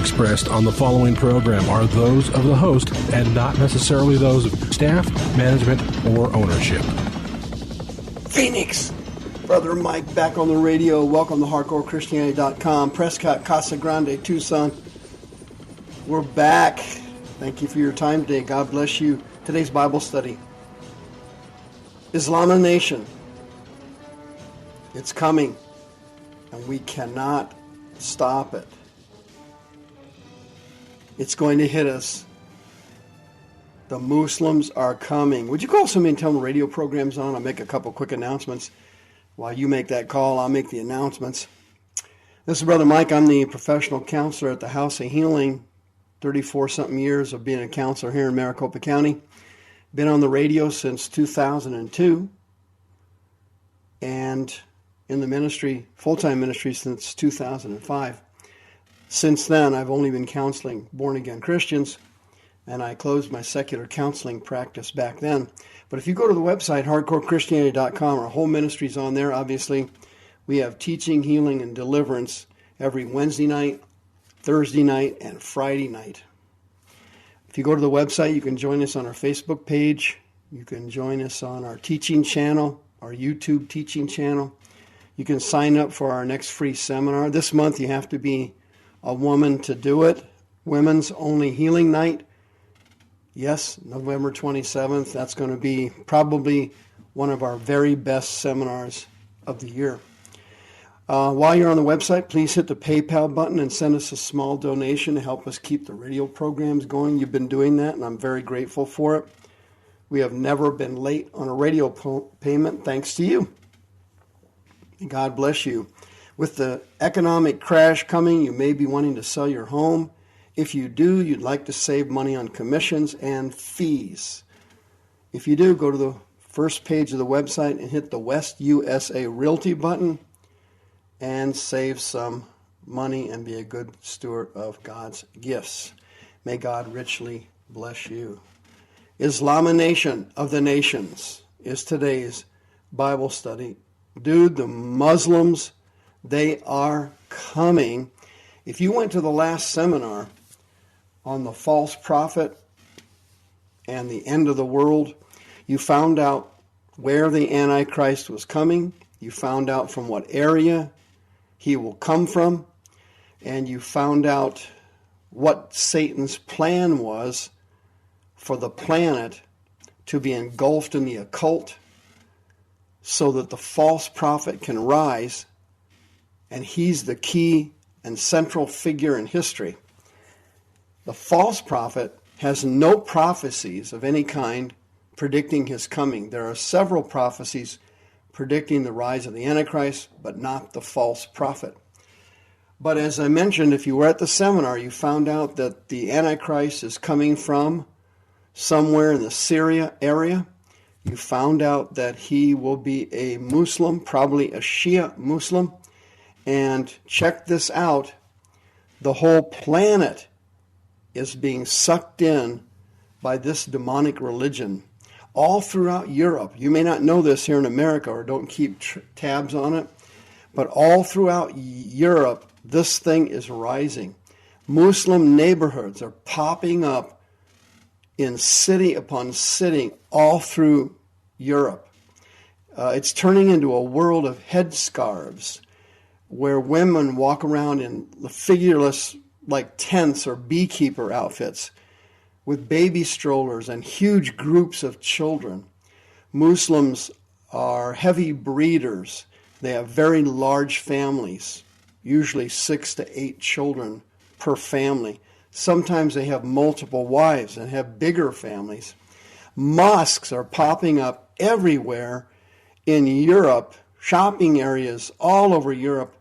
expressed on the following program are those of the host and not necessarily those of staff, management, or ownership. Phoenix! Brother Mike back on the radio. Welcome to HardcoreChristianity.com. Prescott, Casa Grande, Tucson. We're back. Thank you for your time today. God bless you. Today's Bible study. Islam nation. It's coming, and we cannot stop it. It's going to hit us. The Muslims are coming. Would you call somebody and tell them the radio program's on? I'll make a couple quick announcements. While you make that call, I'll make the announcements. This is Brother Mike. I'm the professional counselor at the House of Healing. 34-something years of being a counselor here in Maricopa County. Been on the radio since 2002. And in the ministry, full-time ministry, since 2005. Since then, I've only been counseling born-again Christians, and I closed my secular counseling practice back then. But if you go to the website, hardcorechristianity.com, our whole ministry's on there, obviously. We have teaching, healing, and deliverance every Wednesday night, Thursday night, and Friday night. If you go to the website, you can join us on our Facebook page. You can join us on our teaching channel, our YouTube teaching channel. You can sign up for our next free seminar. This month, you have to be a woman to do it. Women's Only Healing Night. Yes, November 27th. That's going to be probably one of our very best seminars of the year. While you're on the website, please hit the PayPal button and send us a small donation to help us keep the radio programs going. You've been doing that, and I'm very grateful for it. We have never been late on a radio payment, thanks to you. God bless you. With the economic crash coming, you may be wanting to sell your home. If you do, you'd like to save money on commissions and fees. If you do, go to the first page of the website and hit the West USA Realty button and save some money and be a good steward of God's gifts. May God richly bless you. Islamination of the nations is today's Bible study. Dude, the Muslims, they are coming. If you went to the last seminar on the false prophet and the end of the world, you found out where the Antichrist was coming. You found out from what area he will come from. And you found out what Satan's plan was for the planet to be engulfed in the occult so that the false prophet can rise, and he's the key and central figure in history. The false prophet has no prophecies of any kind predicting his coming. There are several prophecies predicting the rise of the Antichrist, but not the false prophet. But as I mentioned, if you were at the seminar, you found out that the Antichrist is coming from somewhere in the Syria area. You found out that he will be a Muslim, probably a Shia Muslim. And check this out, the whole planet is being sucked in by this demonic religion. All throughout Europe, you may not know this here in America or don't keep tabs on it, but all throughout Europe, this thing is rising. Muslim neighborhoods are popping up in city upon city all through Europe. It's turning into a world of headscarves where women walk around in figureless, like tents or beekeeper outfits with baby strollers and huge groups of children. Muslims are heavy breeders. They have very large families, usually 6 to 8 children per family. Sometimes they have multiple wives and have bigger families. Mosques are popping up everywhere in Europe. Shopping areas all over Europe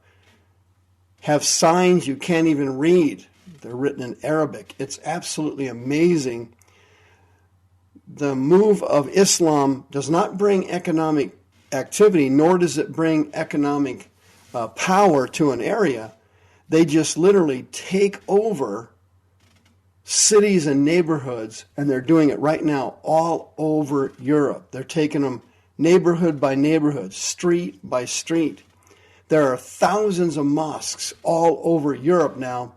have signs you can't even read. They're written in Arabic. It's absolutely amazing. The move of Islam does not bring economic activity, nor does it bring economic power to an area. They just literally take over cities and neighborhoods, and they're doing it right now all over Europe. They're taking them neighborhood by neighborhood, street by street. There are thousands of mosques all over Europe now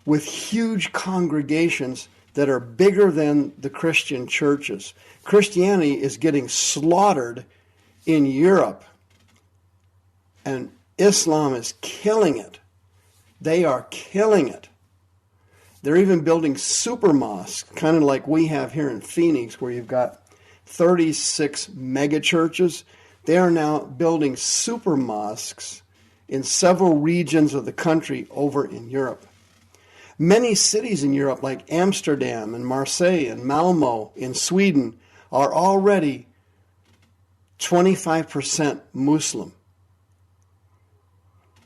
with huge congregations that are bigger than the Christian churches. Christianity is getting slaughtered in Europe, and Islam is killing it. They are killing it. They're even building super mosques, kind of like we have here in Phoenix, where you've got 36 mega churches. They are now building super mosques in several regions of the country over in Europe. Many cities in Europe, like Amsterdam and Marseille and Malmo in Sweden, are already 25% Muslim.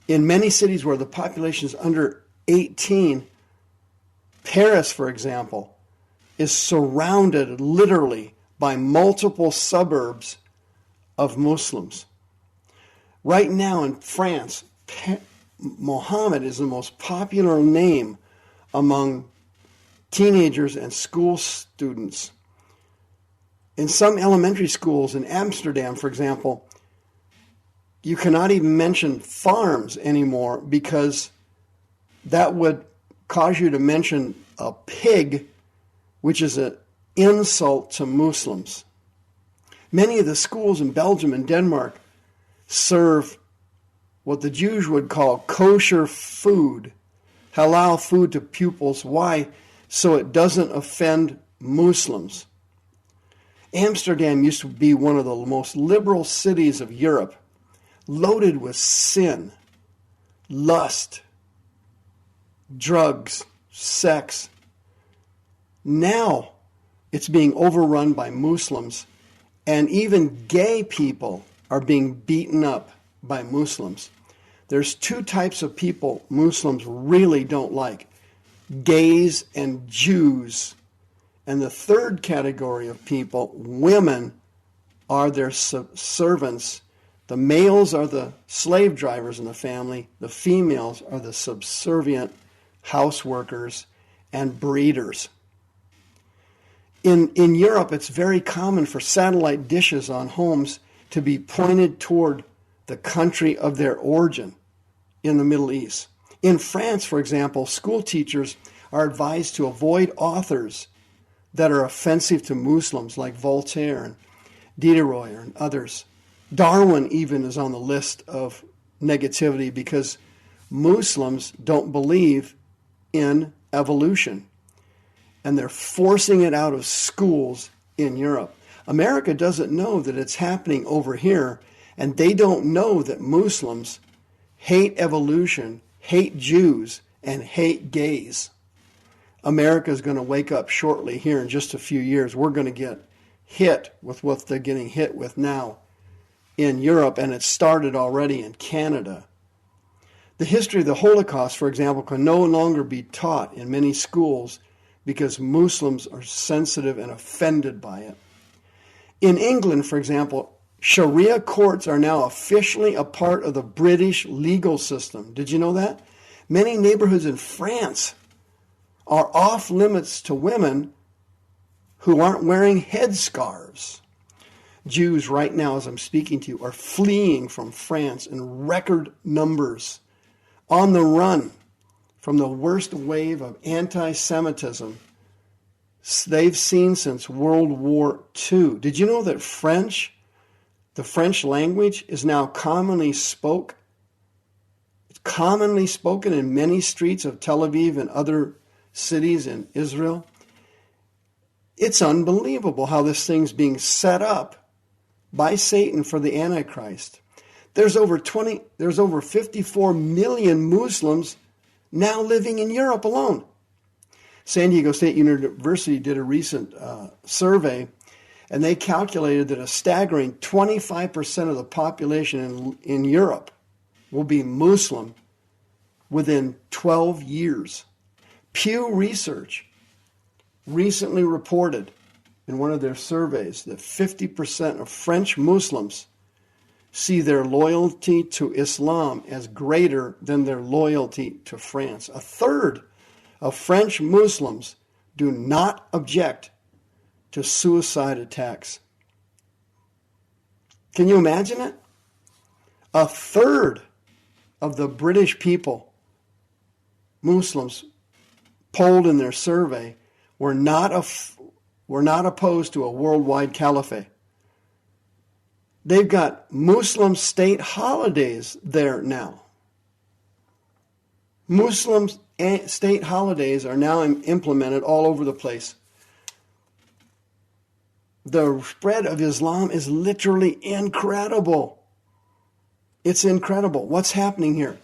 In many cities where the population is under 18, Paris, for example, is surrounded literally by multiple suburbs of Muslims. Right now in France, Mohammed is the most popular name among teenagers and school students. In some elementary schools in Amsterdam, for example, you cannot even mention farms anymore because that would cause you to mention a pig, which is an insult to Muslims. Many of the schools in Belgium and Denmark serve what the Jews would call kosher food, halal food to pupils. Why? So it doesn't offend Muslims. Amsterdam used to be one of the most liberal cities of Europe, loaded with sin, lust, drugs, sex. Now it's being overrun by Muslims, and even gay people are being beaten up by Muslims. There's two types of people Muslims really don't like: gays and Jews. And the third category of people, women, are their servants. The males are the slave drivers in the family. The females are the subservient house workers and breeders. In Europe, it's very common for satellite dishes on homes to be pointed toward the country of their origin in the Middle East. In France, for example, school teachers are advised to avoid authors that are offensive to Muslims, like Voltaire and Diderot and others. Darwin even is on the list of negativity because Muslims don't believe in evolution, and they're forcing it out of schools in Europe. America doesn't know that it's happening over here, and they don't know that Muslims hate evolution, hate Jews, and hate gays. America is going to wake up shortly here in just a few years. We're going to get hit with what they're getting hit with now in Europe, and it started already in Canada. The history of the Holocaust, for example, can no longer be taught in many schools because Muslims are sensitive and offended by it. In England, for example, Sharia courts are now officially a part of the British legal system. Did you know that? Many neighborhoods in France are off limits to women who aren't wearing headscarves. Jews right now, as I'm speaking to you, are fleeing from France in record numbers, on the run from the worst wave of anti-Semitism they've seen since World War II. Did you know that the French language, is now commonly spoken in many streets of Tel Aviv and other cities in Israel? It's unbelievable how this thing's being set up by Satan for the Antichrist. There's over 54 million Muslims now living in Europe alone. San Diego State University did a recent survey, and they calculated that a staggering 25% of the population in Europe will be Muslim within 12 years. Pew Research recently reported in one of their surveys that 50% of French Muslims see their loyalty to Islam as greater than their loyalty to France. A third of French Muslims do not object to suicide attacks. Can you imagine it? A third of the British people, Muslims, polled in their survey were not opposed to a worldwide caliphate. They've got Muslim state holidays there now. Muslim state holidays are now implemented all over the place. The spread of Islam is literally incredible. It's incredible. What's happening here?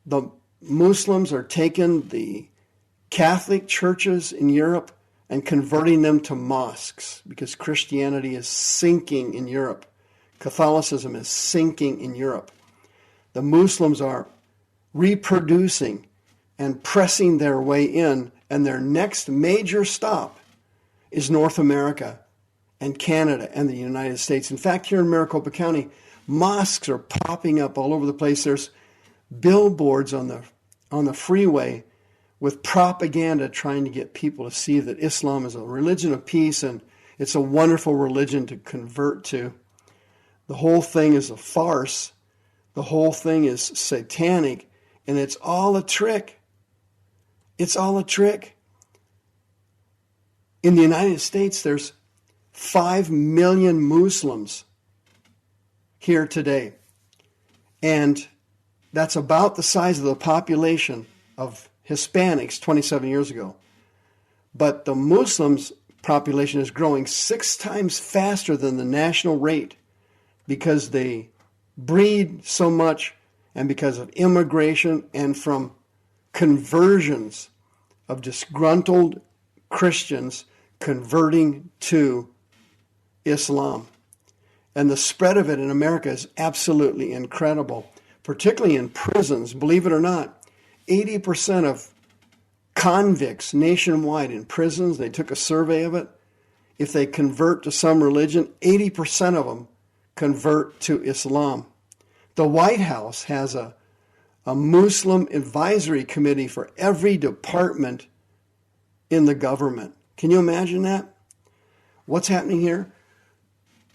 The Muslims are taking the Catholic churches in Europe and converting them to mosques because Christianity is sinking in Europe. Catholicism is sinking in Europe. The Muslims are reproducing and pressing their way in, and their next major stop is North America and Canada and the United States. In fact, here in Maricopa County, mosques are popping up all over the place. There's billboards on the freeway with propaganda trying to get people to see that Islam is a religion of peace and it's a wonderful religion to convert to. The whole thing is a farce. The whole thing is satanic, and it's all a trick. It's all a trick. In the United States, there's 5 million Muslims here today. And that's about the size of the population of Hispanics 27 years ago. But the Muslims population is growing 6 times faster than the national rate because they breed so much and because of immigration and from conversions of disgruntled Christians converting to Islam. And the spread of it in America is absolutely incredible, particularly in prisons. Believe it or not, 80% of convicts nationwide in prisons, they took a survey of it, if they convert to some religion, 80% of them convert to Islam. The White House has a Muslim advisory committee for every department in the government. Can you imagine that? What's happening here?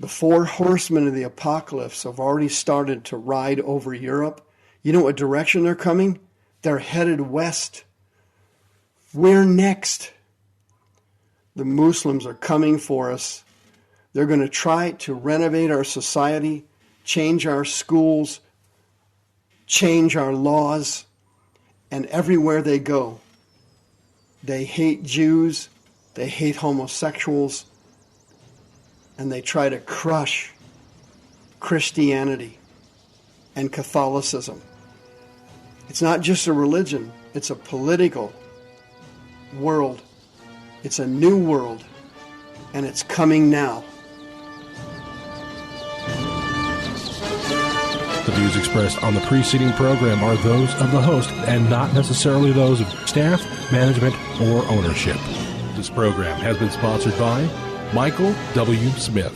The 4 horsemen of the apocalypse have already started to ride over Europe. You know what direction they're coming? They're headed west. We're next. The Muslims are coming for us. They're going to try to renovate our society, change our schools, change our laws, and everywhere they go, they hate Jews, they hate homosexuals, and they try to crush Christianity and Catholicism. It's not just a religion, it's a political world. It's a new world, and it's coming now. The views expressed on the preceding program are those of the host and not necessarily those of staff, management, or ownership. This program has been sponsored by Michael W. Smith.